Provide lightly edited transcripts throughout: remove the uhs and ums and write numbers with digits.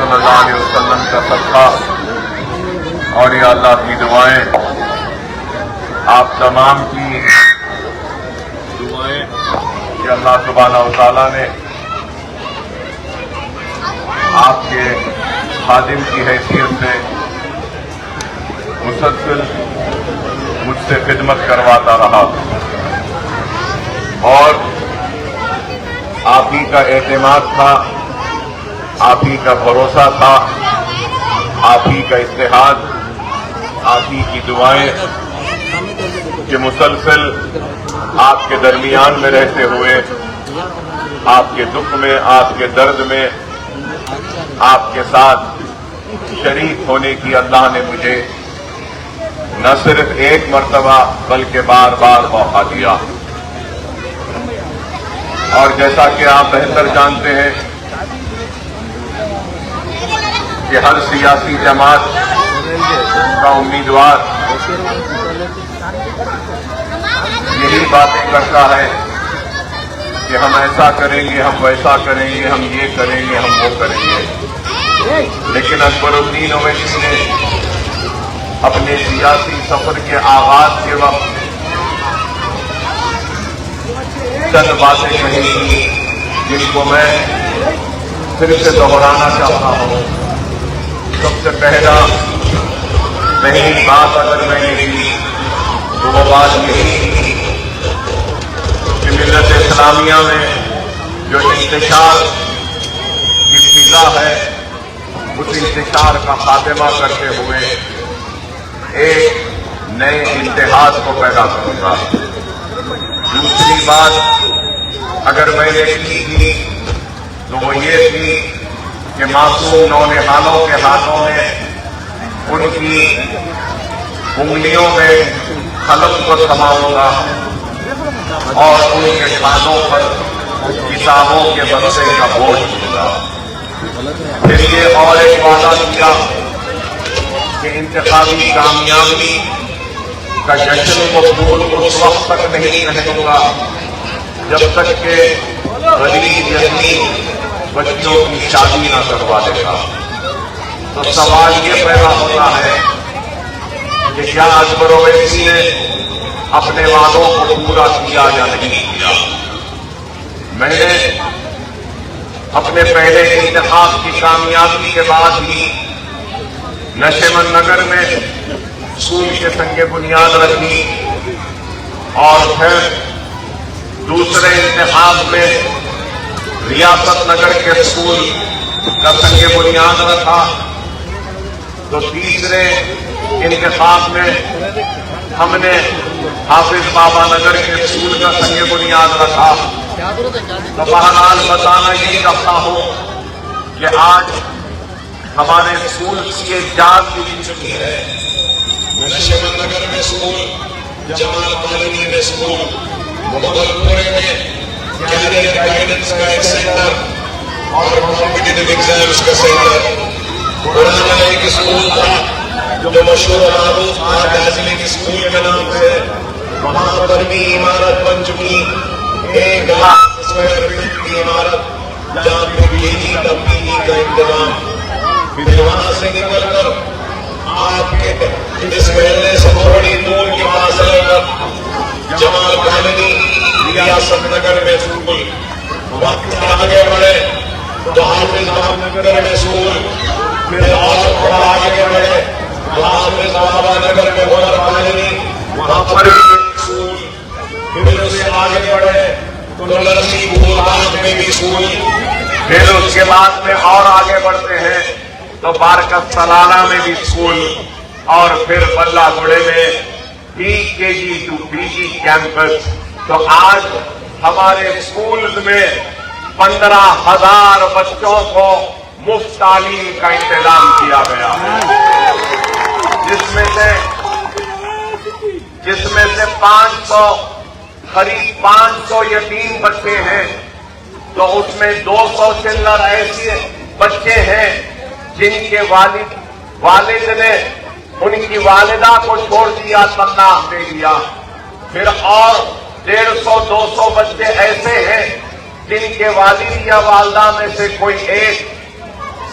صلی اللہ علیہ وسلم کا صدقہ اور یا اللہ کی دعائیں، آپ تمام کی دعائیں کہ اللہ سبحانہ و تعالیٰ نے آپ کے خادم کی حیثیت سے مسلسل مجھ سے خدمت کرواتا رہا اور آپ ہی کا اعتماد تھا، آپ ہی کا بھروسہ تھا، آپ ہی کا اتحاد، آپ ہی کی دعائیں کہ مسلسل آپ کے درمیان میں رہتے ہوئے آپ کے دکھ میں، آپ کے درد میں آپ کے ساتھ شریک ہونے کی اللہ نے مجھے نہ صرف ایک مرتبہ بلکہ بار بار موقع دیا۔ اور جیسا کہ آپ بہتر جانتے ہیں کہ ہر سیاسی جماعت کا امیدوار یہی باتیں کرتا ہے کہ ہم ایسا کریں گے، ہم ویسا کریں گے، ہم یہ کریں گے، ہم وہ کریں گے، لیکن اکبر الدین اویسی نے اپنے سیاسی سفر کے آغاز کے وقت چند باتیں کہی جن کو میں پھر سے دہرانا چاہتا ہوں۔ سب سے پہلی بات اگر میں نے کی تو وہ بات یہی کہ ملت اسلامیہ میں جو انتشار کی فضا ہے اس انتشار کا خاتمہ کرتے ہوئے ایک نئے اتحاد کو پیدا کروں گا۔ دوسری بات اگر میں نے کی تھی تو وہ یہ تھی کہ معصوم نونہالوں کے ہاتھوں میں ان کی انگلیوں میں قلم کو تھماؤں گا اور ان کے کانوں پر کتابوں کے بستے کا بوجھ دوں گا۔ پھر یہ اور ایک وعدہ کیا کہ انتخابی کامیابی کا جشن مقبول اس وقت تک نہیں رہوں گا جب تک کہ غریب یتیم بچوں کی شادی نہ کروا دے گا۔ تو سوال یہ پیدا ہوتا ہے کہ کیا اکبر اویسی نے اپنے وعدوں کو پورا کیا یا نہیں کیا؟ میں نے اپنے پہلے انتخاب کی کامیابی کے بعد ہی نشیمن نگر میں اسکول کے سنگ بنیاد رکھی اور پھر دوسرے انتخاب میں ریاست نگر کے اسکول کا سنگ بنیاد رکھا، تو تیسرے انتخاب میں ہم نے حافظ بابا نگر کے اسکول کا سنگ بنیاد رکھا۔ تو بہرحال بتانا یہی چاہتا ہوں کہ آج ہمارے اسکول کی ایک جان بھی چکی ہے۔ نشیمن نگر میں اسکول، جمال مدنی میں اسکول، محمد پورے میں کیریئر گائیڈنس کا ایک سینٹر اور کمپٹیٹیو ایگزامز کا سینٹر، پرانا ایک اسکول تھا جو مشہور و معروف آج ایسلک اسکول کے نام سے، وہاں پر بھی عمارت بن چکی 1,00,000 اسکوائر فٹ کی عمارت جہاں پہ بجلی تبدیلی کا انتظام۔ پھر وہاں سے نکل کر آپ کے اس محلے سے تھوڑی دور کے فاصلے پر جمال کالونی ریاست نگر میں اسکول، وقت آگے بڑھے تو حافظ بابا نگر میں اسکول، پھر اور تھوڑا آگے بڑھے تو حافظ بابا نگر میں ہنر کالونی، وہاں پر بھی اسکول، پھر اس سے آگے بڑھے تو نرسی پور باغ میں بھی اسکول، پھر اس کے بعد میں اور آگے بڑھتے ہیں تو بارکت سلالہ میں بھی اسکول، اور پھر بلہ گڑے میں PKG to PG کیمپس۔ تو آج ہمارے اسکولز میں 15,000 بچوں کو مفت تعلیم کا انتظام کیا گیا ہے، جس میں سے 500 یتیم بچے ہیں، تو اس میں 200 چلر ایسے بچے ہیں جن کے والد نے ان کی والدہ کو چھوڑ دیا، طلاق دے دیا۔ پھر اور 150-200 بچے ایسے ہیں جن کے والد یا والدہ میں سے کوئی ایک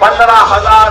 15,000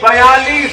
42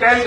10th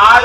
8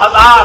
1000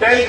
10th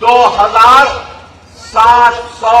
2700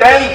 10th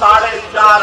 4.5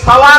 1.25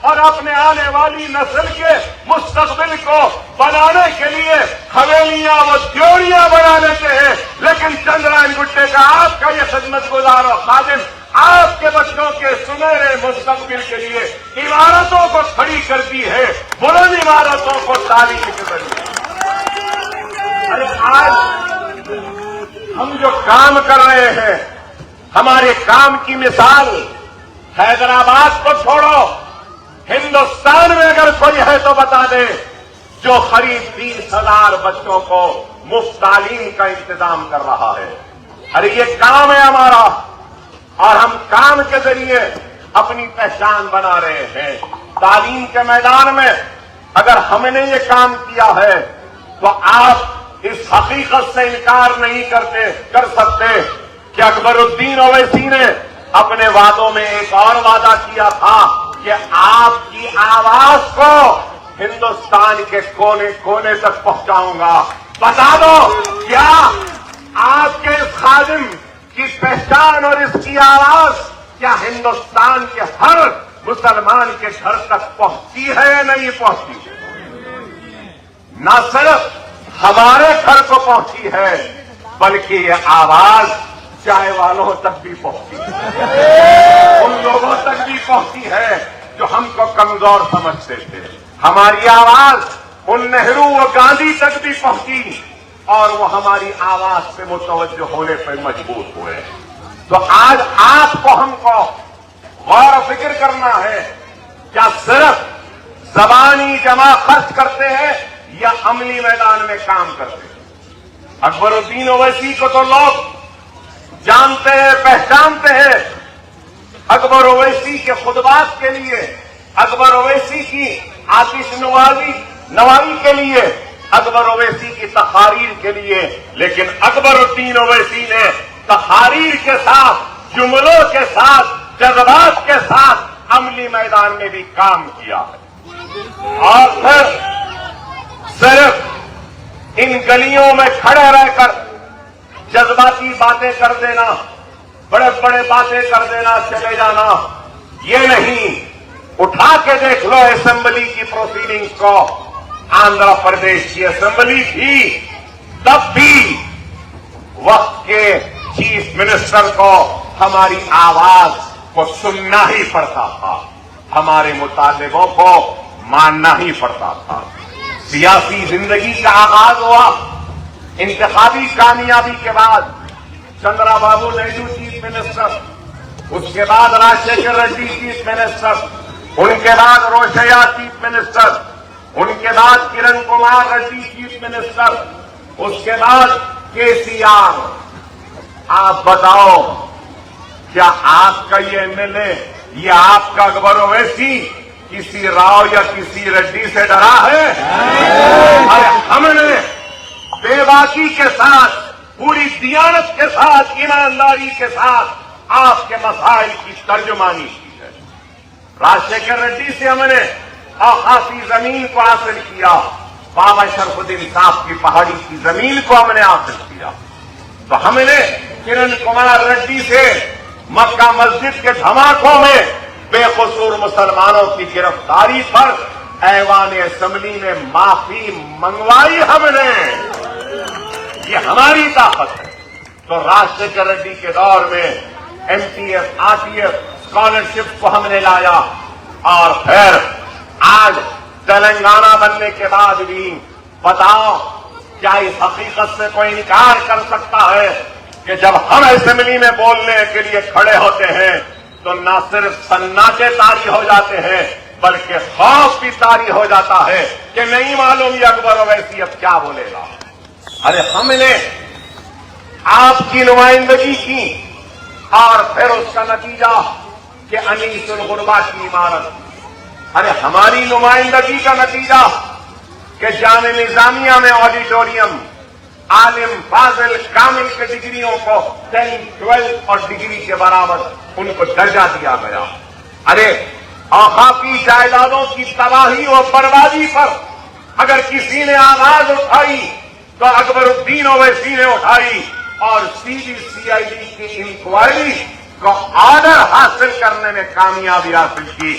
اور اپنے آنے والی نسل کے مستقبل کو بنانے کے لیے حویلیاں و دیوریاں بنا لیتے ہیں، لیکن چندرائن گٹے کا آپ کا یہ خدمت گزار و خادم آپ کے بچوں کے سنہرے مستقبل کے لیے عمارتوں کو کھڑی کرتی ہے، بلند عمارتوں کو تعلیم کے ذریعے۔ ارے آج ہم جو کام کر رہے ہیں، ہمارے کام کی مثال حیدرآباد کو چھوڑو، ہندوستان میں اگر کوئی ہے تو بتا دے جو قریب 20,000 بچوں کو مفت تعلیم کا انتظام کر رہا ہے۔ ارے یہ کام ہے ہمارا، اور ہم کام کے ذریعے اپنی پہچان بنا رہے ہیں۔ تعلیم کے میدان میں اگر ہم نے یہ کام کیا ہے تو آپ اس حقیقت سے انکار نہیں کر سکتے کہ اکبر الدین اویسی نے اپنے وعدوں میں ایک اور وعدہ کیا تھا کہ آپ کی آواز کو ہندوستان کے کونے کونے تک پہنچاؤں گا۔ بتا دو کیا آپ کے اس خادم کی پہچان اور اس کی آواز کیا ہندوستان کے ہر مسلمان کے گھر تک پہنچی ہے یا نہیں پہنچی؟ نہ صرف ہمارے گھر کو پہنچی ہے بلکہ یہ آواز چائے والوں تک بھی پہنچی ہے، ان لوگوں تک بھی پہنچی ہے جو ہم کو کمزور سمجھتے تھے۔ ہماری آواز ان نہرو و گاندھی تک بھی پہنچی اور وہ ہماری آواز سے متوجہ ہونے پر مجبور ہوئے۔ تو آج آپ کو ہم کو غور و فکر کرنا ہے، کیا صرف زبانی جمع خرچ کرتے ہیں یا عملی میدان میں کام کرتے ہیں؟ اکبر الدین اویسی کو تو لوگ جانتے ہیں، پہچانتے ہیں۔ اکبر اویسی کے خطبات کے لیے، اکبر اویسی کی آتش نوائی کے لیے، اکبر اویسی کی تقاریر کے لیے، لیکن اکبر الدین اویسی نے تقاریر کے ساتھ، جملوں کے ساتھ، جذبات کے ساتھ عملی میدان میں بھی کام کیا ہے۔ اور پھر صرف ان گلیوں میں کھڑے رہ کر جذباتی باتیں کر دینا، بڑے بڑے باتیں کر دینا، چلے جانا، یہ نہیں۔ اٹھا کے دیکھ لو اسمبلی کی پروسیڈنگز کو، آندھرا پردیش کی اسمبلی تھی، تب بھی وقت کے چیف منسٹر کو ہماری آواز کو سننا ہی پڑتا تھا، ہمارے مطالبوں کو ماننا ہی پڑتا تھا۔ سیاسی زندگی کا آغاز ہوا انتخابی کامیابی کے بعد، چندرا بابو نائیڈو چیف منسٹر، اس کے بعد راجشیکھر ریڈی چیف منسٹر، ان کے بعد روشیا چیف منسٹر، ان کے بعد کرن کمار ریڈی چیف منسٹر، اس کے بعد KCR۔ آپ بتاؤ کیا آپ کا یہ MLA یا آپ کا اکبر اویسی کسی راؤ یا کسی ریڈی سے ڈرا ہے؟ ارے ہم نے بے باکی کے ساتھ، پوری دیانت کے ساتھ، ایمانداری کے ساتھ آپ کے مسائل کی ترجمانی کی ہے۔ راجشیکھر ریڈی سے ہم نے اوقافی زمین کو حاصل کیا، بابا شرف الدین صاحب کی پہاڑی کی زمین کو ہم نے حاصل کیا۔ تو ہم نے کرن کمار ریڈی سے مکہ مسجد کے دھماکوں میں بے قصور مسلمانوں کی گرفتاری پر ایوان اسمبلی میں معافی منگوائی ہم نے، یہ ہماری طاقت ہے۔ تو راجشیکھر ریڈی کے دور میں MTF RTF اسکالرشپ کو ہم نے لایا، اور پھر آج تلنگانہ بننے کے بعد بھی بتاؤ کیا اس حقیقت سے کوئی انکار کر سکتا ہے کہ جب ہم اسمبلی میں بولنے کے لیے کھڑے ہوتے ہیں تو نہ صرف سناٹے طاری ہو جاتے ہیں بلکہ خوف بھی طاری ہو جاتا ہے کہ نہیں معلوم یہ اکبر اویسی اب کیا بولے گا۔ ارے ہم نے آپ کی نمائندگی کی، اور پھر اس کا نتیجہ کہ انیس الغربا کی عمارت۔ ارے ہماری نمائندگی کا نتیجہ کہ جامعہ نظامیہ میں آڈیٹوریم، عالم فاضل کامل کے ڈگریوں کو 10، 12 اور ڈگری کے برابر ان کو درجہ دیا گیا۔ ارے اوقافی جائیدادوں کی تباہی و بربادی پر اگر کسی نے آواز اٹھائی تو اکبر الدین اویسی نے اٹھائی، اور CID کی انکوائری کو آرڈر حاصل کرنے میں کامیابی حاصل کی۔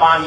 5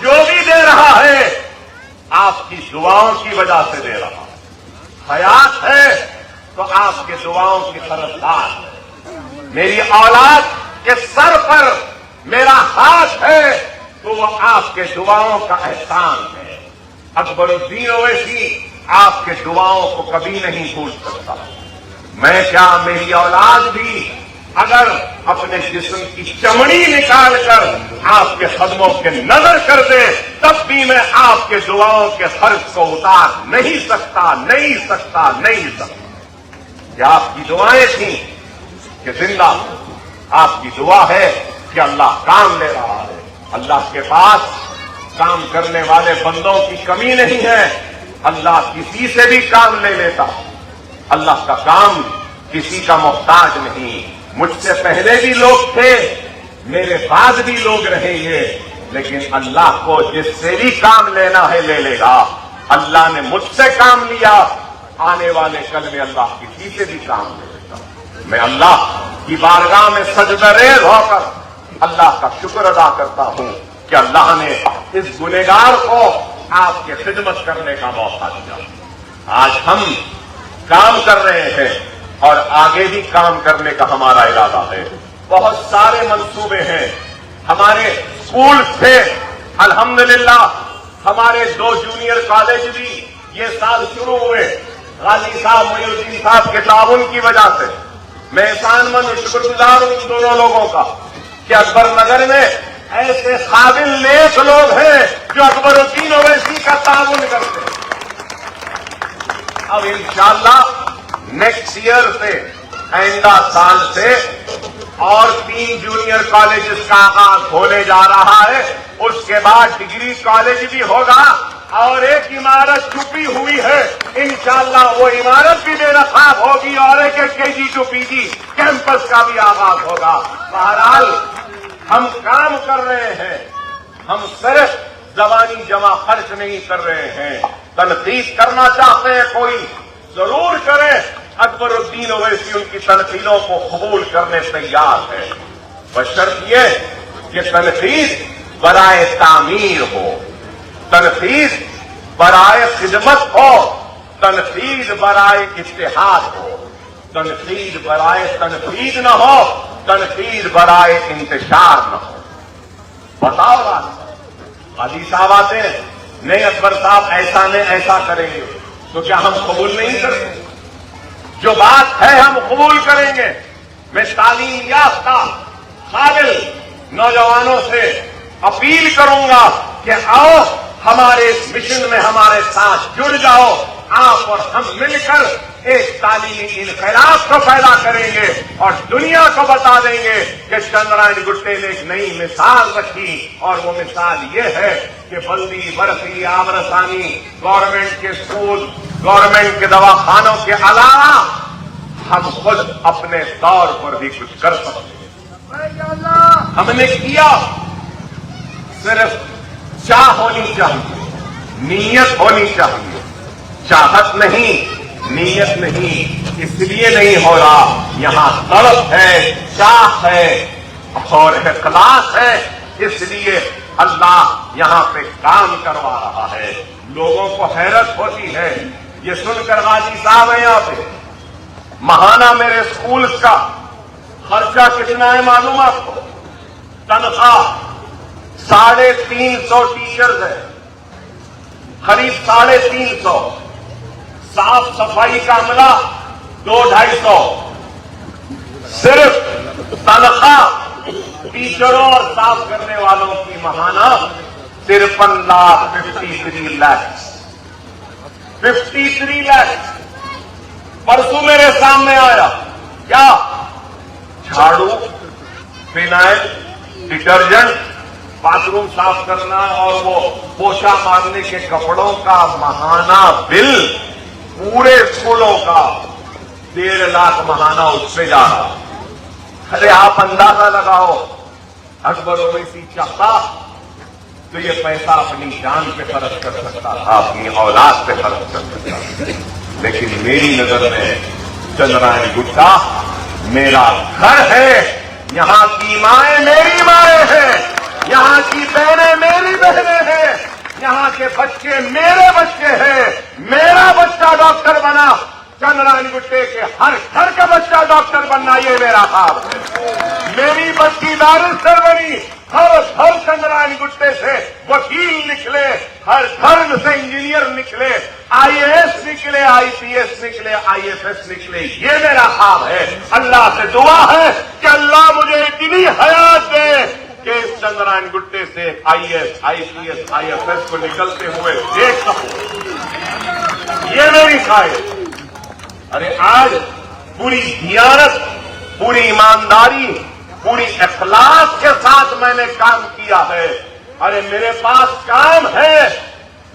جو بھی دے رہا ہے آپ کی دعاؤں کی وجہ سے دے رہا ہے۔ حیات ہے تو آپ کے دعاؤں کی قدردان ہے۔ میری اولاد کے سر پر میرا ہاتھ ہے تو وہ آپ کے دعاؤں کا احسان ہے۔ اکبر الدین اویسی آپ کے دعاؤں کو کبھی نہیں بھول سکتا۔ میں کیا میری اولاد بھی اگر اپنے جسم کی چمڑی نکال کر آپ کے قدموں کے نظر کر دے تب بھی میں آپ کے دعاؤں کے خرچ کو اتار نہیں سکتا۔ یہ آپ کی دعائیں تھیں کہ زندہ، آپ کی دعا ہے کہ اللہ کام لے رہا ہے۔ اللہ کے پاس کام کرنے والے بندوں کی کمی نہیں ہے، اللہ کسی سے بھی کام لے لیتا۔ اللہ کا کام کسی کا محتاج نہیں۔ مجھ سے پہلے بھی لوگ تھے، میرے بعد بھی لوگ رہیں گے، لیکن اللہ کو جس سے بھی کام لینا ہے لے لے گا۔ اللہ نے مجھ سے کام لیا، آنے والے کل میں اللہ کسی سے بھی کام لے لے گا۔ میں اللہ کی بارگاہ میں سجدہ ریز ہو کر اللہ کا شکر ادا کرتا ہوں کہ اللہ نے اس گنہگار کو آپ کی خدمت کرنے کا موقع دیا۔ آج ہم کام کر رہے ہیں اور آگے بھی کام کرنے کا ہمارا ارادہ ہے۔ بہت سارے منصوبے ہیں، ہمارے اسکول سے الحمدللہ ہمارے 2 جونیئر کالج بھی یہ سال شروع ہوئے غازی صاحب محی الدین صاحب کے تعاون کی وجہ سے۔ میں احسان مند اور شکر گزار ہوں ان دونوں لوگوں کا کہ اکبر نگر میں ایسے قابل نیک لوگ ہیں جو اکبر الدین اویسی کا تعاون کرتے ہیں۔ اب انشاءاللہ نیکسٹ ایئر سے، آئندہ سال سے اور 3 جونیئر کالجز کا آغاز ہونے جا رہا ہے۔ اس کے بعد ڈگری کالج بھی ہوگا اور ایک عمارت چھپی ہوئی ہے، انشاءاللہ وہ عمارت بھی بے نقاب ہوگی اور ایک KG to PG کیمپس کا بھی آغاز ہوگا۔ بہرحال ہم کام کر رہے ہیں، ہم صرف زبانی جمع خرچ نہیں کر رہے ہیں۔ تنقید کرنا چاہتے ہیں کوئی ضرور کرے، اکبر الدین اویسی ان کی تنقیدوں کو قبول کرنے تیار ہے، بشرط یہ کہ تنقید برائے تعمیر ہو، تنقید برائے خدمت ہو، تنقید برائے اتحاد ہو، تنقید برائے تنقید نہ ہو، تنقید برائے انتشار نہ ہو۔ بتاؤ بات، غازی صاحب آتے ہیں، نہیں اکبر صاحب ایسا نہیں ایسا کریں گے، تو کیا ہم قبول نہیں کریں؟ جو بات ہے ہم قبول کریں گے۔ میں تعلیم یافتہ قابل نوجوانوں سے اپیل کروں گا کہ آؤ ہمارے اس مشن میں ہمارے ساتھ جڑ جاؤ، آپ اور ہم مل کر ایک تعلیمی انقلاب کو پیدا کریں گے اور دنیا کو بتا دیں گے کہ چندرائن گٹے نے ایک نئی مثال رکھی، اور وہ مثال یہ ہے کہ بلدی برقی آب رسانی، گورنمنٹ کے اسکول، گورنمنٹ کے دواخانوں کے علاوہ ہم خود اپنے طور پر بھی کچھ کر سکتے ہیں۔ ہم نے کیا، صرف چاہ ہونی چاہیے، نیت ہونی چاہیے، چاہت نہیں، نیت نہیں، اس لیے نہیں ہو رہا۔ یہاں طلب ہے، چاہ ہے اور اخلاص ہے، اس لیے اللہ یہاں پہ کام کروا رہا ہے۔ لوگوں کو حیرت ہوتی ہے یہ سن کر، غازی صاحب ہیں یہاں پہ، ماہانہ میرے اسکول کا خرچہ کتنا ہے معلوم آپ کو؟ تنخواہ 350 ٹیچرز ہے، قریب 350، صاف صفائی کا عملہ 200-250، صرف تنخواہ ٹیچروں اور صاف کرنے والوں کی ماہانہ 53 لاکھ، 53 لاکھ۔ پرسوں میرے سامنے آیا، کیا جھاڑو، فینائل، ڈٹرجنٹ، باتھ روم صاف کرنا اور وہ پوچھا مارنے کے کپڑوں کا ماہانہ بل پورے اسکولوں کا 1.5 لاکھ ماہانہ اس پہ جا رہا۔ ارے آپ اندازہ لگاؤ، اکبر اویسی چاہتا تو یہ پیسہ اپنی جان پہ خرچ کر سکتا تھا، اپنی اولاد پہ خرچ کر سکتا تھا، لیکن میری نظر میں چندرائن گٹا میرا گھر ہے، یہاں کی مائیں میری مائیں ہیں، یہاں کی بہنیں میری بہنیں ہیں، یہاں کے بچے میرے بچے ہیں۔ میرا بچہ ڈاکٹر بنا، چندرائن گٹے کے ہر گھر کا بچہ ڈاکٹر بننا یہ میرا خواب ہے۔ میری بچی بیرسٹر بنی، ہر گھر چندرائن گٹے سے وکیل نکلے، ہر گھر سے انجینئر نکلے، IAS نکلے، IPS نکلے، IFS نکلے، یہ میرا خواب ہے۔ اللہ سے دعا ہے کہ اللہ مجھے اتنی حیات دے کہ اس چندرائن گٹے سے IAS، IPS، IFS کو نکلتے ہوئے دیکھ سکوں، یہ میری خواہش۔ ارے آج پوری دیانت، پوری ایمانداری، پوری اخلاص کے ساتھ میں نے کام کیا ہے۔ ارے میرے پاس کام ہے،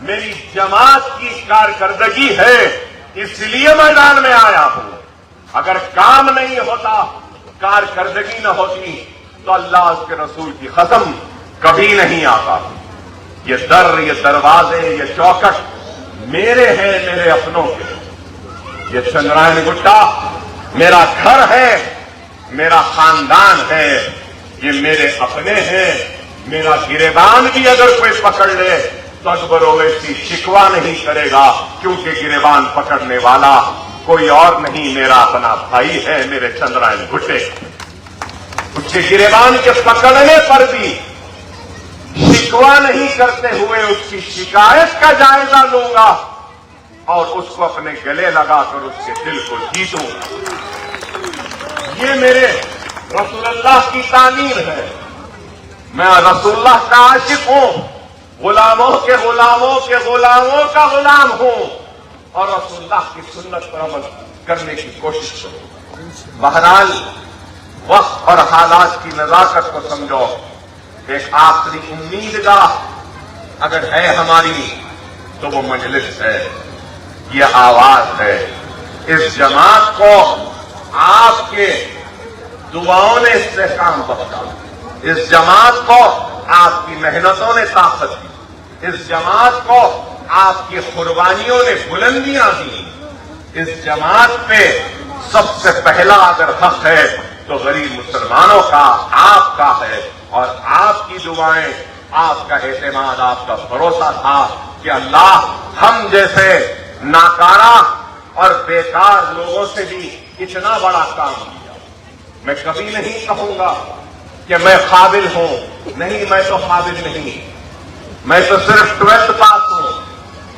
میری جماعت کی کارکردگی ہے، اس لیے میدان میں آیا ہوں۔ اگر کام نہیں ہوتا، کارکردگی نہ ہوتی تو اللہ اس کے رسول کی قسم کبھی نہیں آتا۔ یہ در، یہ دروازے، یہ چوکٹ میرے ہیں، میرے اپنوں کے۔ یہ چندرائن گٹا میرا گھر ہے، میرا خاندان ہے، یہ میرے اپنے ہیں۔ میرا گریبان بھی اگر کوئی پکڑ لے تو اکبر اویسی شکوا نہیں کرے گا، کیونکہ گریبان پکڑنے والا کوئی اور نہیں، میرا اپنا بھائی ہے، میرے چندرائن گٹے۔ اس کے گریبان کے پکڑنے پر بھی شکوا نہیں کرتے ہوئے اس کی شکایت کا جائزہ لوں گا اور اس کو اپنے گلے لگا کر اس کے دل کو جیتوں گا۔ یہ میرے رسول اللہ کی تعمیر ہے۔ میں رسول اللہ کا عاشق ہوں، غلاموں کے غلاموں کے غلاموں کا غلام ہوں، اور رسول اللہ کی سنت پر عمل کرنے کی کوشش کروں۔ بہرحال وقت اور حالات کی نزاکت کو سمجھو، ایک آخری امیدگاہ اگر ہے ہماری تو وہ مجلس ہے، یہ آواز ہے۔ اس جماعت کو آپ کے دعاؤں نے استحکام بخشا، اس جماعت کو آپ کی محنتوں نے طاقت دی، اس جماعت کو آپ کی قربانیوں نے بلندیاں دی۔ اس جماعت پہ سب سے پہلا اگر حق ہے تو غریب مسلمانوں کا، آپ کا ہے، اور آپ کی دعائیں، آپ کا اعتماد، آپ کا بھروسہ تھا کہ اللہ ہم جیسے ناکارہ اور بیکار لوگوں سے بھی اتنا بڑا کام کیا۔ میں کبھی نہیں کہوں گا کہ میں قابل ہوں، نہیں، میں تو قابل نہیں، میں تو صرف 12th پاس ہوں،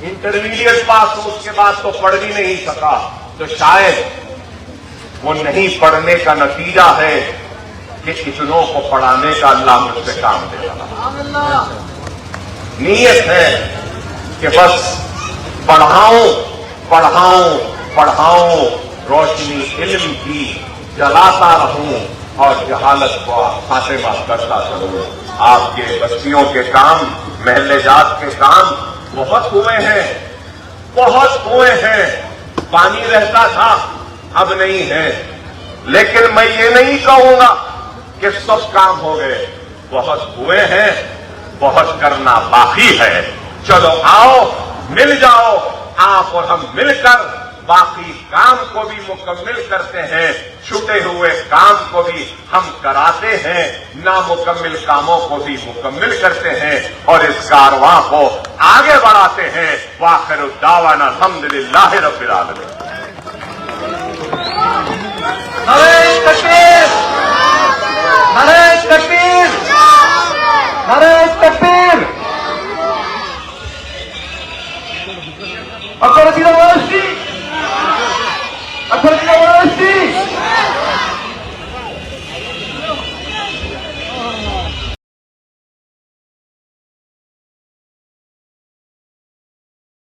انٹرمیڈیٹ پاس ہوں، اس کے بعد تو پڑھ بھی نہیں سکا۔ تو شاید وہ نہیں پڑھنے کا نتیجہ ہے کہ اتنوں کو پڑھانے کا اللہ مجھ سے کام دے رہا۔ نیت ہے کہ بس پڑھاؤں پڑھاؤں پڑھاؤں، روشنی علم کی جلاتا رہوں اور جہالت کو خاتمہ کرتا رہوں۔ آپ کے بستیوں کے کام، محلے جات کے کام بہت ہوئے ہیں، بہت ہوئے ہیں۔ پانی رہتا تھا، اب نہیں ہے، لیکن میں یہ نہیں کہوں گا کہ سب کام ہو گئے، بہت ہوئے ہیں، بہت کرنا باقی ہے۔ چلو آؤ، مل جاؤ، آپ اور ہم مل کر باقی کام کو بھی مکمل کرتے ہیں، چھوٹے ہوئے کام کو بھی ہم کراتے ہیں، نامکمل کاموں کو بھی مکمل کرتے ہیں، اور اس کارواں کو آگے بڑھاتے ہیں۔ وآخر الدعوانا الحمدللہ رب العالمین۔ نعرہ تکبیر، نعرہ تکبیر، نعرہ تکبیر۔ اکبر کی آواز کی، اکبر کی